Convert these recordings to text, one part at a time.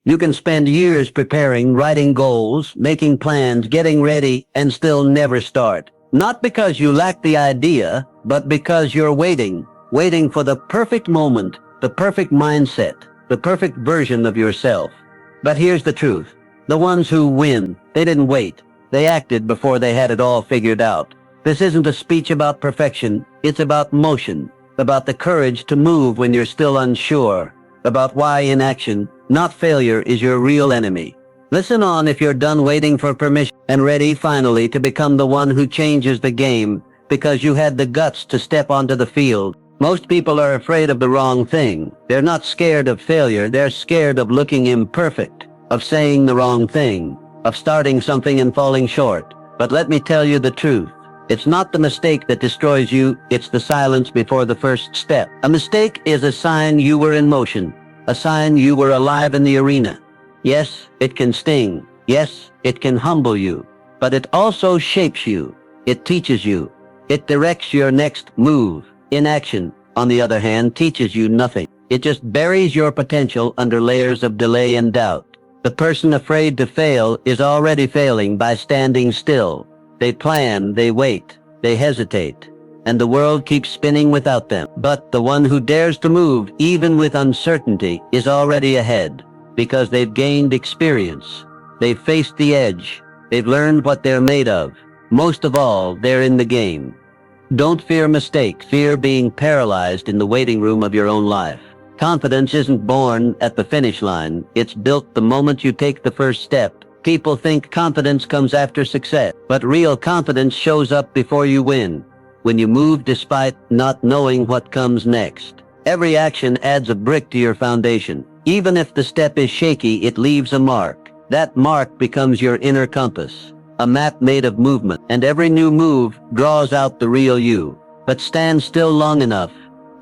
You can spend years preparing, writing goals, making plans, getting ready, and still never start. Not because you lack the idea, but because you're waiting for the perfect moment, the perfect mindset, the perfect version of yourself. But here's the truth. The ones who win, they didn't wait. They acted before they had it all figured out. This isn't a speech about perfection. It's about motion, about the courage to move when you're still unsure, about why inaction, not failure, is your real enemy. Listen on if you're done waiting for permission and ready finally to become the one who changes the game because you had the guts to step onto the field. Most people are afraid of the wrong thing. They're not scared of failure. They're scared of looking imperfect, of saying the wrong thing, of starting something and falling short. But let me tell you the truth. It's not the mistake that destroys you, it's the silence before the first step. A mistake is a sign you were in motion, a sign you were alive in the arena. Yes, it can sting. Yes, it can humble you. But it also shapes you. It teaches you. It directs your next move. Inaction, on the other hand, teaches you nothing. It just buries your potential under layers of delay and doubt. The person afraid to fail is already failing by standing still. They plan, they wait, they hesitate, and the world keeps spinning without them. But the one who dares to move, even with uncertainty, is already ahead, because they've gained experience. They've faced the edge. They've learned what they're made of. Most of all, they're in the game. Don't fear mistakes. Fear being paralyzed in the waiting room of your own life. Confidence isn't born at the finish line. It's built the moment you take the first step. People think confidence comes after success, but real confidence shows up before you win, when you move despite not knowing what comes next. Every action adds a brick to your foundation. Even if the step is shaky, it leaves a mark. That mark becomes your inner compass, a map made of movement, and every new move draws out the real you. But stand still long enough,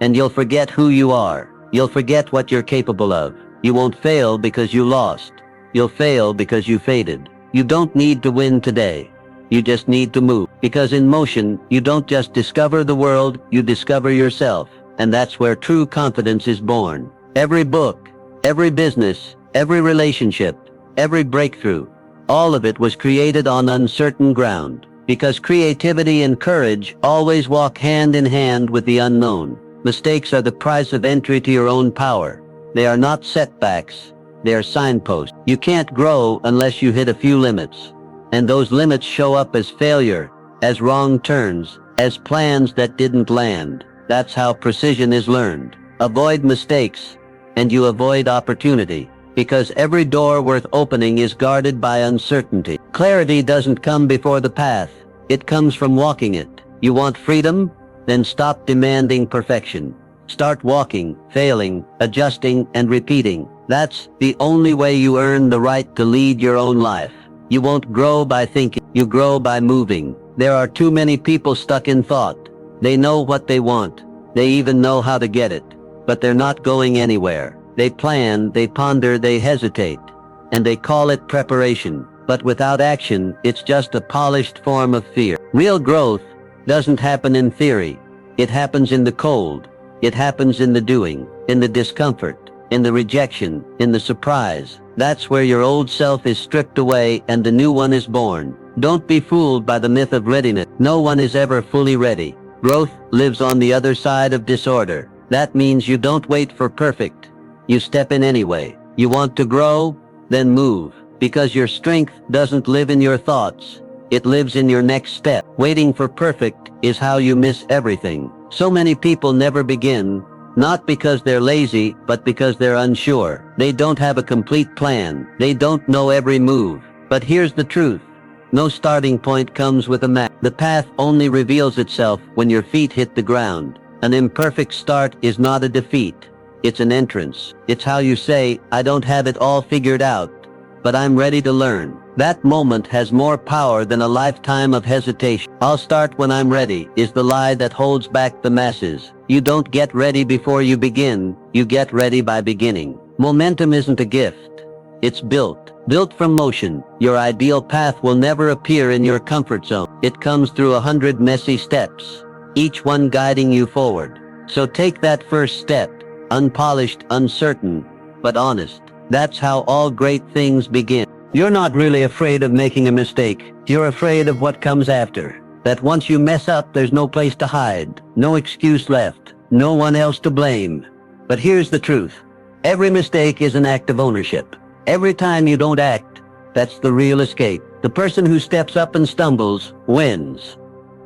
and you'll forget who you are. You'll forget what you're capable of. You won't fail because you lost. You'll fail because you faded. You don't need to win today. You just need to move. Because in motion, you don't just discover the world, you discover yourself. And that's where true confidence is born. Every book, every business, every relationship, every breakthrough, all of it was created on uncertain ground. Because creativity and courage always walk hand in hand with the unknown. Mistakes are the price of entry to your own power. They are not setbacks. They are signposts. You can't grow unless you hit a few limits. And those limits show up as failure, as wrong turns, as plans that didn't land. That's how precision is learned. Avoid mistakes, and you avoid opportunity. Because every door worth opening is guarded by uncertainty. Clarity doesn't come before the path. It comes from walking it. You want freedom? Then stop demanding perfection. Start walking, failing, adjusting, and repeating. That's the only way you earn the right to lead your own life. You won't grow by thinking, you grow by moving. There are too many people stuck in thought. They know what they want. They even know how to get it. But they're not going anywhere. They plan, they ponder, they hesitate. And they call it preparation. But without action, it's just a polished form of fear. Real growth doesn't happen in theory. It happens in the cold. It happens in the doing, in the discomfort, in the rejection, in the surprise. That's where your old self is stripped away and the new one is born. Don't be fooled by the myth of readiness. No one is ever fully ready. Growth lives on the other side of disorder. That means you don't wait for perfect. You step in anyway. You want to grow? Then move. Because your strength doesn't live in your thoughts. It lives in your next step. Waiting for perfect is how you miss everything. So many people never begin, not because they're lazy, but because they're unsure. They don't have a complete plan. They don't know every move. But here's the truth. No starting point comes with a map. The path only reveals itself when your feet hit the ground. An imperfect start is not a defeat. It's an entrance. It's how you say, I don't have it all figured out, but I'm ready to learn. That moment has more power than a lifetime of hesitation. I'll start when I'm ready is the lie that holds back the masses. You don't get ready before you begin. You get ready by beginning. Momentum isn't a gift. It's built from motion. Your ideal path will never appear in your comfort zone. It comes through 100 messy steps, each one guiding you forward. So take that first step, unpolished, uncertain, but honest. That's how all great things begin. You're not really afraid of making a mistake. You're afraid of what comes after. That once you mess up, there's no place to hide, no excuse left, no one else to blame. But here's the truth. Every mistake is an act of ownership. Every time you don't act, that's the real escape. The person who steps up and stumbles wins.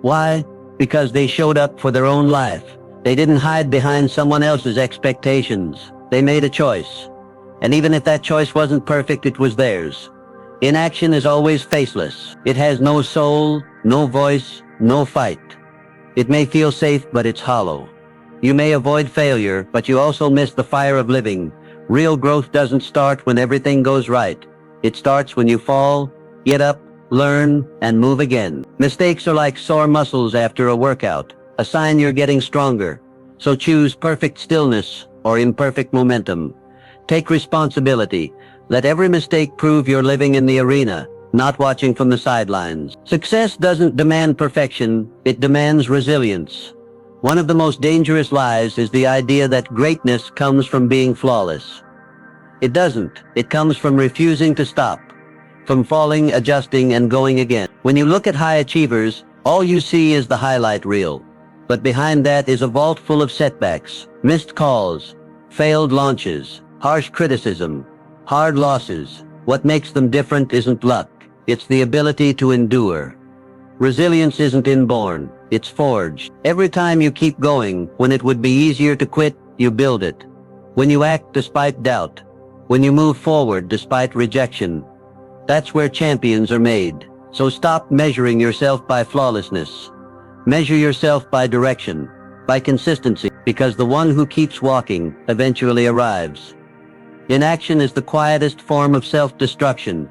Why? Because they showed up for their own life. They didn't hide behind someone else's expectations. They made a choice. And even if that choice wasn't perfect, it was theirs. Inaction is always faceless. It has no soul, no voice, no fight. It may feel safe, but it's hollow. You may avoid failure, but you also miss the fire of living. Real growth doesn't start when everything goes right. It starts when you fall, get up, learn, and move again. Mistakes are like sore muscles after a workout, a sign you're getting stronger. So choose perfect stillness or imperfect momentum. Take responsibility. Let every mistake prove you're living in the arena, not watching from the sidelines. Success doesn't demand perfection, it demands resilience. One of the most dangerous lies is the idea that greatness comes from being flawless. It doesn't. It comes from refusing to stop, from falling, adjusting, and going again. When you look at high achievers, all you see is the highlight reel. But behind that is a vault full of setbacks, missed calls, failed launches, harsh criticism, hard losses. What makes them different isn't luck. It's the ability to endure. Resilience isn't inborn. It's forged. Every time you keep going, when it would be easier to quit, you build it. When you act despite doubt, when you move forward despite rejection, that's where champions are made. So stop measuring yourself by flawlessness. Measure yourself by direction, by consistency, because the one who keeps walking eventually arrives. Inaction is the quietest form of self-destruction.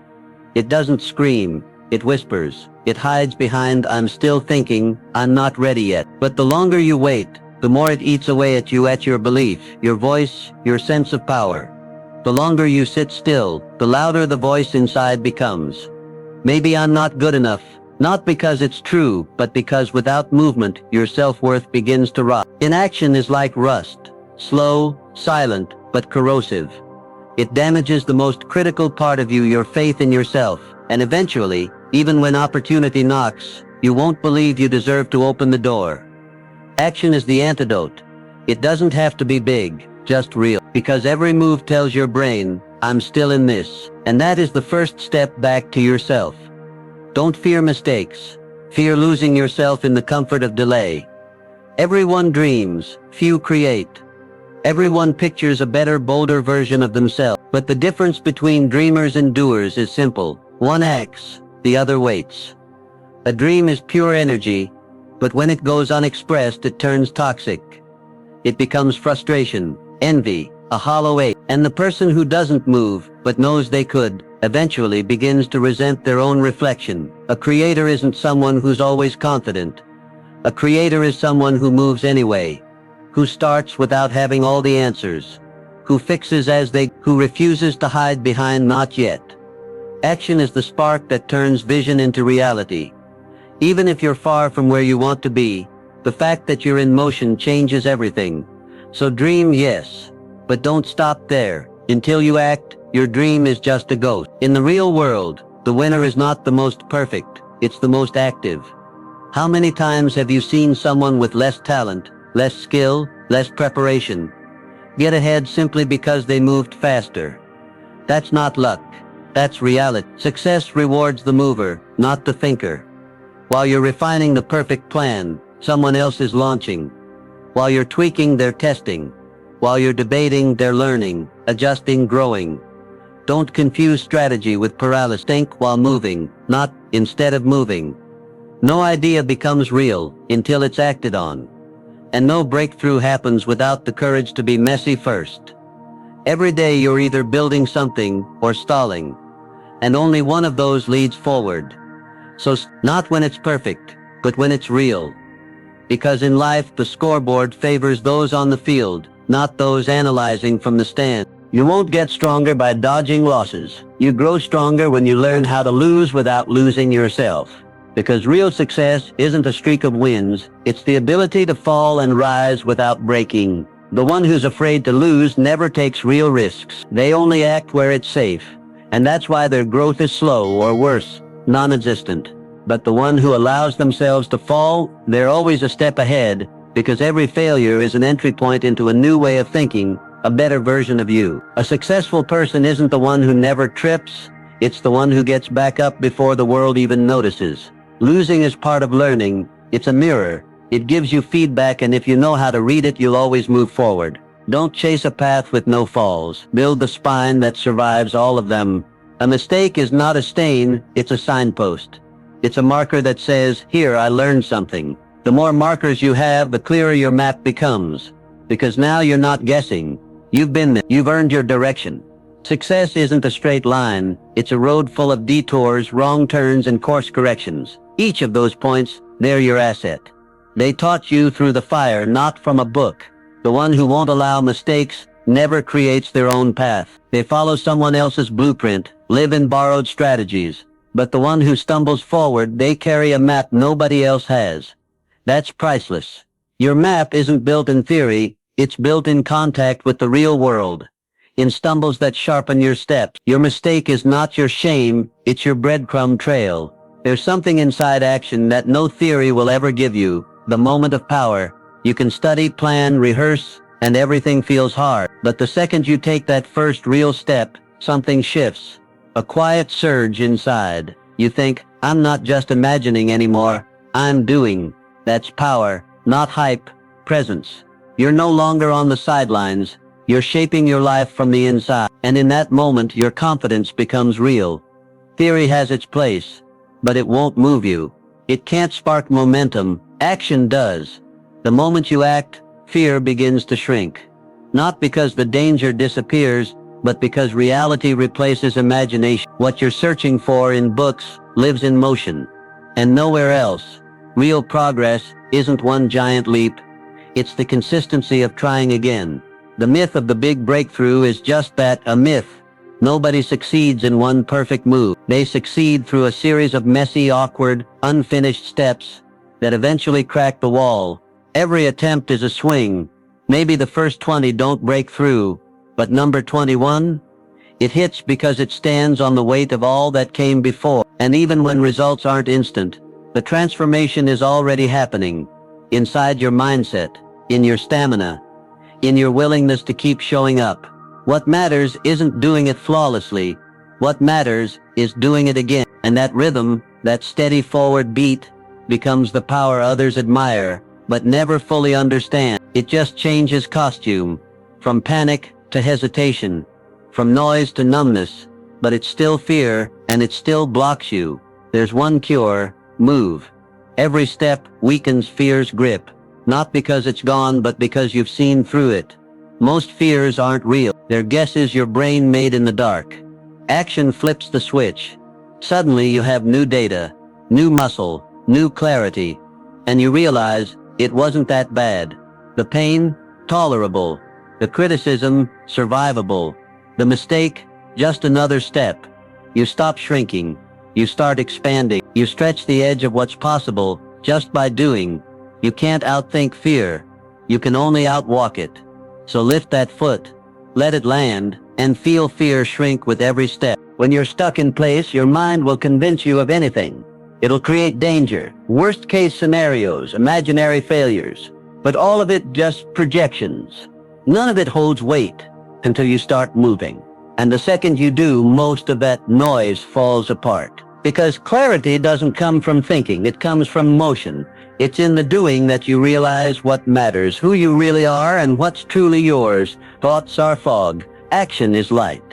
It doesn't scream, it whispers. It hides behind "I'm still thinking, I'm not ready yet." But the longer you wait, the more it eats away at you, at your belief, your voice, your sense of power. The longer you sit still, the louder the voice inside becomes. Maybe I'm not good enough, not because it's true, but because without movement, your self-worth begins to rot. Inaction is like rust, slow, silent, but corrosive. It damages the most critical part of you, your faith in yourself, and eventually, even when opportunity knocks, you won't believe you deserve to open the door. Action is the antidote. It doesn't have to be big, just real. Because every move tells your brain, "I'm still in this." And that is the first step back to yourself. Don't fear mistakes. Fear losing yourself in the comfort of delay. Everyone dreams, few create. Everyone pictures a better, bolder version of themselves. But the difference between dreamers and doers is simple. One acts, the other waits. A dream is pure energy, but when it goes unexpressed, it turns toxic. It becomes frustration, envy, a hollow ache. And the person who doesn't move, but knows they could, eventually begins to resent their own reflection. A creator isn't someone who's always confident. A creator is someone who moves anyway, who starts without having all the answers, who fixes who refuses to hide behind "not yet." Action is the spark that turns vision into reality. Even if you're far from where you want to be, the fact that you're in motion changes everything. So dream, yes, but don't stop there. Until you act, your dream is just a ghost. In the real world, the winner is not the most perfect, it's the most active. How many times have you seen someone with less talent, less skill, less preparation get ahead simply because they moved faster? That's not luck. That's reality. Success rewards the mover, not the thinker. While you're refining the perfect plan, someone else is launching. While you're tweaking, they're testing. While you're debating, they're learning, adjusting, growing. Don't confuse strategy with paralysis. Think while moving, not instead of moving. No idea becomes real until it's acted on. And no breakthrough happens without the courage to be messy first. Every day you're either building something or stalling, and only one of those leads forward. So not when it's perfect, but when it's real. Because in life, the scoreboard favors those on the field, not those analyzing from the stand. You won't get stronger by dodging losses. You grow stronger when you learn how to lose without losing yourself. Because real success isn't a streak of wins, it's the ability to fall and rise without breaking. The one who's afraid to lose never takes real risks. They only act where it's safe. And that's why their growth is slow, or worse, non-existent. But the one who allows themselves to fall, they're always a step ahead, because every failure is an entry point into a new way of thinking, a better version of you. A successful person isn't the one who never trips, it's the one who gets back up before the world even notices. Losing is part of learning. It's a mirror. It gives you feedback, and if you know how to read it, you'll always move forward. Don't chase a path with no falls. Build the spine that survives all of them. A mistake is not a stain, it's a signpost. It's a marker that says, here, I learned something. The more markers you have, the clearer your map becomes. Because now you're not guessing. You've been there. You've earned your direction. Success isn't a straight line. It's a road full of detours, wrong turns, and course corrections. Each of those points, they're your asset. They taught you through the fire, not from a book. The one who won't allow mistakes never creates their own path. They follow someone else's blueprint, live in borrowed strategies. But the one who stumbles forward, they carry a map nobody else has. That's priceless. Your map isn't built in theory, it's built in contact with the real world. In stumbles that sharpen your steps. Your mistake is not your shame, it's your breadcrumb trail. There's something inside action that no theory will ever give you, the moment of power. You can study, plan, rehearse, and everything feels hard. But the second you take that first real step, something shifts. A quiet surge inside. You think, I'm not just imagining anymore, I'm doing. That's power, not hype, presence. You're no longer on the sidelines, you're shaping your life from the inside. And in that moment, your confidence becomes real. Theory has its place, but it won't move you. It can't spark momentum, action does. The moment you act, fear begins to shrink. Not because the danger disappears, but because reality replaces imagination. What you're searching for in books lives in motion, and nowhere else. Real progress isn't one giant leap. It's the consistency of trying again. The myth of the big breakthrough is just that, a myth. Nobody succeeds in one perfect move. They succeed through a series of messy, awkward, unfinished steps that eventually crack the wall. Every attempt is a swing. Maybe the first 20 don't break through, but number 21? It hits because it stands on the weight of all that came before. And even when results aren't instant, the transformation is already happening. Inside your mindset, in your stamina, in your willingness to keep showing up. What matters isn't doing it flawlessly. What matters is doing it again. And that rhythm, that steady forward beat, becomes the power others admire, but never fully understand. It just changes costume, from panic to hesitation, from noise to numbness, but it's still fear, and it still blocks you. There's one cure: move. Every step weakens fear's grip, not because it's gone, but because you've seen through it. Most fears aren't real. They're guesses your brain made in the dark. Action flips the switch. Suddenly you have new data, new muscle, new clarity, and you realize it wasn't that bad. The pain, tolerable. The criticism, survivable. The mistake, just another step. You stop shrinking. You start expanding. You stretch the edge of what's possible just by doing. You can't outthink fear. You can only outwalk it. So lift that foot, let it land, and feel fear shrink with every step. When you're stuck in place, your mind will convince you of anything. It'll create danger, worst-case scenarios, imaginary failures. But all of it just projections. None of it holds weight until you start moving. And the second you do, most of that noise falls apart. Because clarity doesn't come from thinking, it comes from motion. It's in the doing that you realize what matters, who you really are, and what's truly yours. Thoughts are fog, action is light.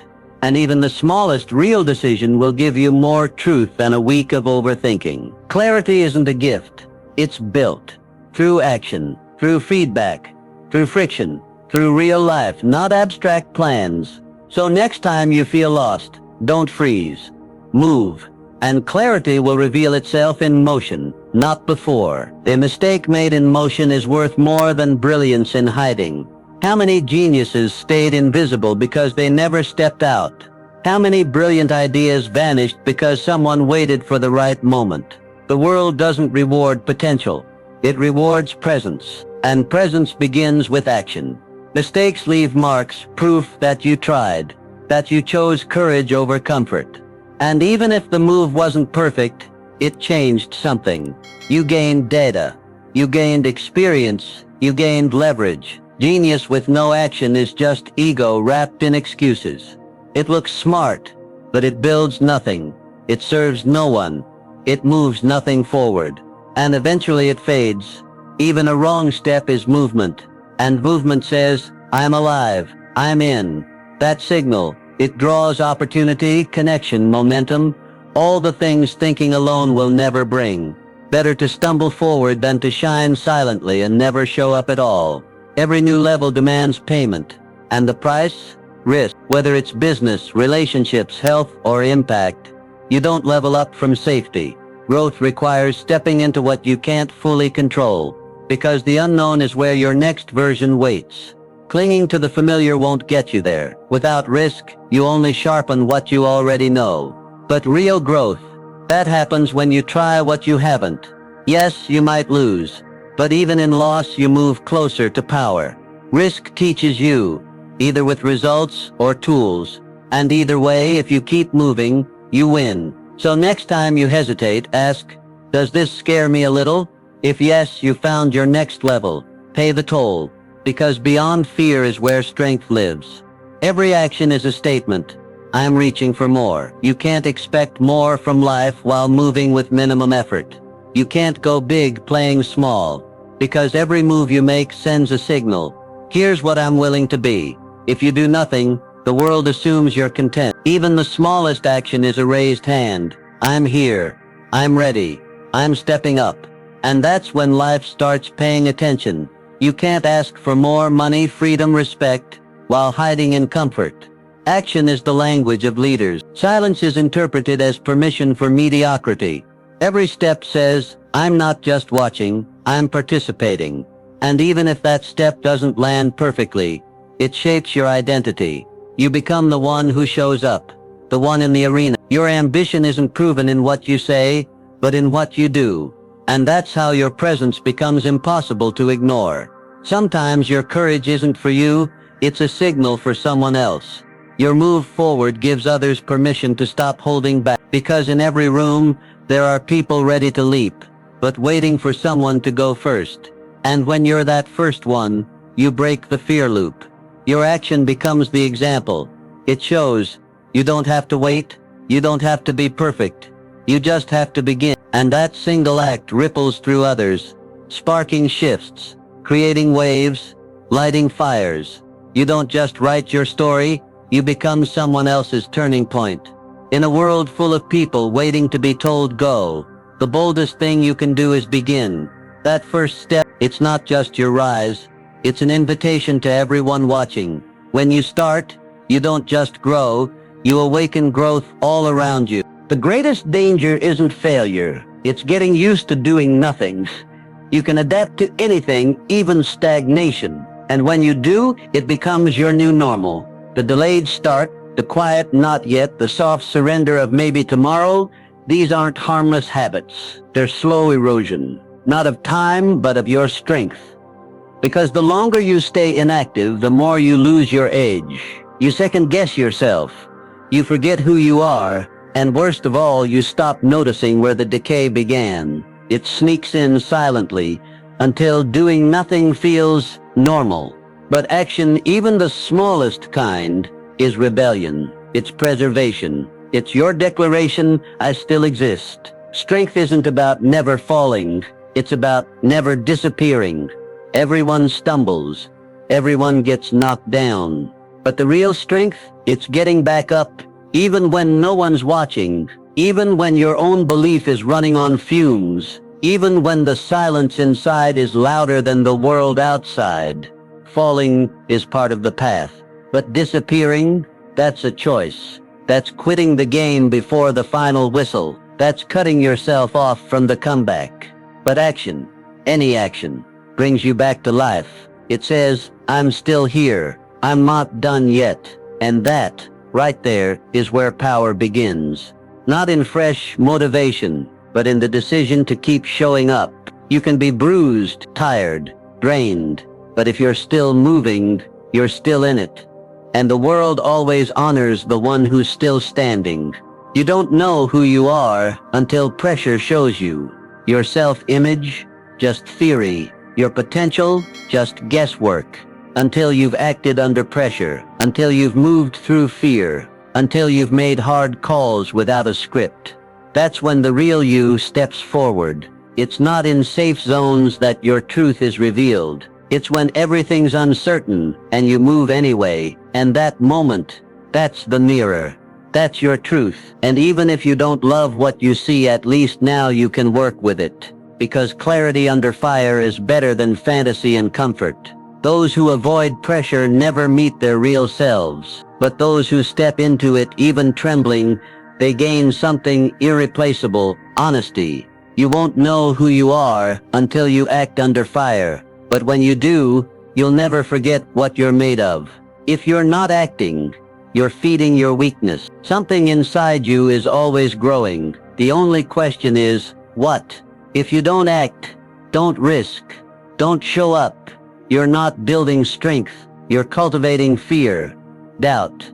And even the smallest real decision will give you more truth than a week of overthinking. Clarity isn't a gift, it's built. Through action, through feedback, through friction, through real life, not abstract plans. So next time you feel lost, don't freeze. Move. And clarity will reveal itself in motion, not before. A mistake made in motion is worth more than brilliance in hiding. How many geniuses stayed invisible because they never stepped out? How many brilliant ideas vanished because someone waited for the right moment? The world doesn't reward potential. It rewards presence. And presence begins with action. Mistakes leave marks, proof that you tried, that you chose courage over comfort. And even if the move wasn't perfect, it changed something. You gained data. You gained experience. You gained leverage. Genius with no action is just ego wrapped in excuses. It looks smart, but it builds nothing. It serves no one. It moves nothing forward. And eventually it fades. Even a wrong step is movement. And movement says, I'm alive. I'm in. That signal, it draws opportunity, connection, momentum, all the things thinking alone will never bring. Better to stumble forward than to shine silently and never show up at all. Every new level demands payment. And the price? Risk. Whether it's business, relationships, health, or impact. You don't level up from safety. Growth requires stepping into what you can't fully control. Because the unknown is where your next version waits. Clinging to the familiar won't get you there. Without risk, you only sharpen what you already know. But real growth, that happens when you try what you haven't. Yes, you might lose. But even in loss, you move closer to power. Risk teaches you, either with results or tools. And either way, if you keep moving, you win. So next time you hesitate, ask, does this scare me a little? If yes, you found your next level. Pay the toll. Because beyond fear is where strength lives. Every action is a statement. I'm reaching for more. You can't expect more from life while moving with minimum effort. You can't go big playing small. Because every move you make sends a signal. Here's what I'm willing to be. If you do nothing, the world assumes you're content. Even the smallest action is a raised hand. I'm here. I'm ready. I'm stepping up. And that's when life starts paying attention. You can't ask for more money, freedom, respect, while hiding in comfort. Action is the language of leaders. Silence is interpreted as permission for mediocrity. Every step says, I'm not just watching, I'm participating. And even if that step doesn't land perfectly, it shapes your identity. You become the one who shows up, the one in the arena. Your ambition isn't proven in what you say, but in what you do. And that's how your presence becomes impossible to ignore. Sometimes your courage isn't for you, it's a signal for someone else. Your move forward gives others permission to stop holding back. Because in every room, there are people ready to leap, but waiting for someone to go first. And when you're that first one, you break the fear loop. Your action becomes the example. It shows, you don't have to wait, you don't have to be perfect. You just have to begin. And that single act ripples through others, sparking shifts, creating waves, lighting fires. You don't just write your story, you become someone else's turning point. In a world full of people waiting to be told go, the boldest thing you can do is begin. That first step, it's not just your rise, it's an invitation to everyone watching. When you start, you don't just grow, you awaken growth all around you. The greatest danger isn't failure, it's getting used to doing nothing. You can adapt to anything, even stagnation. And when you do, it becomes your new normal. The delayed start, the quiet not yet, the soft surrender of maybe tomorrow, these aren't harmless habits. They're slow erosion, not of time, but of your strength. Because the longer you stay inactive, the more you lose your edge. You second guess yourself. You forget who you are. And worst of all, you stop noticing where the decay began. It sneaks in silently until doing nothing feels normal. But action, even the smallest kind, is rebellion. It's preservation. It's your declaration, I still exist. Strength isn't about never falling. It's about never disappearing. Everyone stumbles. Everyone gets knocked down. But the real strength, it's getting back up. Even when no one's watching, even when your own belief is running on fumes, even when the silence inside is louder than the world outside. Falling is part of the path, but disappearing, that's a choice. That's quitting the game before the final whistle. That's cutting yourself off from the comeback. But action, any action, brings you back to life. It says, I'm still here. I'm not done yet. And that, right there, is where power begins. Not in fresh motivation, but in the decision to keep showing up. You can be bruised, tired, drained, but if you're still moving, you're still in it. And the world always honors the one who's still standing. You don't know who you are until pressure shows you. Your self-image, just theory. Your potential, just guesswork. Until you've acted under pressure. Until you've moved through fear. Until you've made hard calls without a script. That's when the real you steps forward. It's not in safe zones that your truth is revealed. It's when everything's uncertain and you move anyway. And that moment, that's the mirror. That's your truth. And even if you don't love what you see, at least now you can work with it. Because clarity under fire is better than fantasy and comfort. Those who avoid pressure never meet their real selves. But those who step into it, even trembling, they gain something irreplaceable: honesty. You won't know who you are until you act under fire. But when you do, you'll never forget what you're made of. If you're not acting, you're feeding your weakness. Something inside you is always growing. The only question is, what? If you don't act, don't risk, don't show up, you're not building strength. You're cultivating fear, doubt.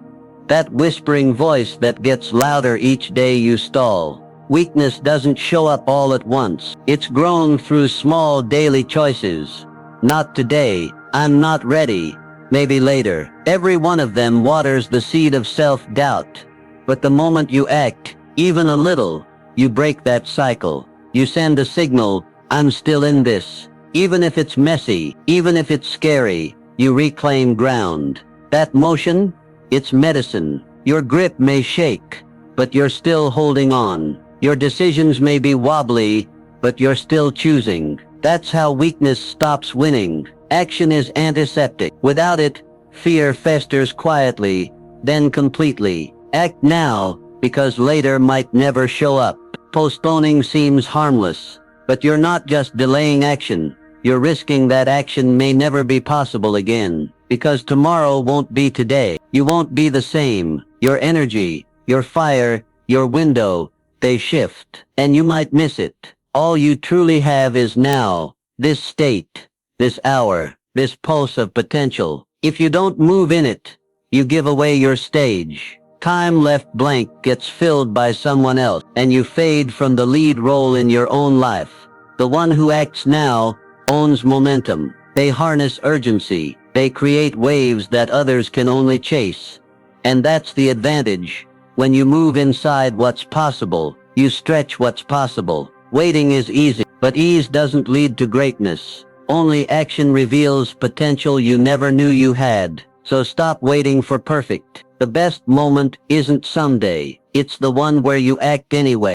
That whispering voice that gets louder each day you stall. Weakness doesn't show up all at once. It's grown through small daily choices. Not today. I'm not ready. Maybe later. Every one of them waters the seed of self-doubt. But the moment you act, even a little, you break that cycle. You send a signal: I'm still in this. Even if it's messy, even if it's scary, you reclaim ground. That motion, it's medicine. Your grip may shake, but you're still holding on. Your decisions may be wobbly, but you're still choosing. That's how weakness stops winning. Action is antiseptic. Without it, fear festers quietly, then completely. Act now, because later might never show up. Postponing seems harmless, but you're not just delaying action. You're risking that action may never be possible again. Because tomorrow won't be today. You won't be the same. Your energy, your fire, your window, they shift. And you might miss it. All you truly have is now. This state. This hour. This pulse of potential. If you don't move in it, you give away your stage. Time left blank gets filled by someone else, and you fade from the lead role in your own life. The one who acts now owns momentum. They harness urgency. They create waves that others can only chase. And that's the advantage. When you move inside what's possible, you stretch what's possible. Waiting is easy, but ease doesn't lead to greatness. Only action reveals potential you never knew you had. So stop waiting for perfect. The best moment isn't someday. It's the one where you act anyway.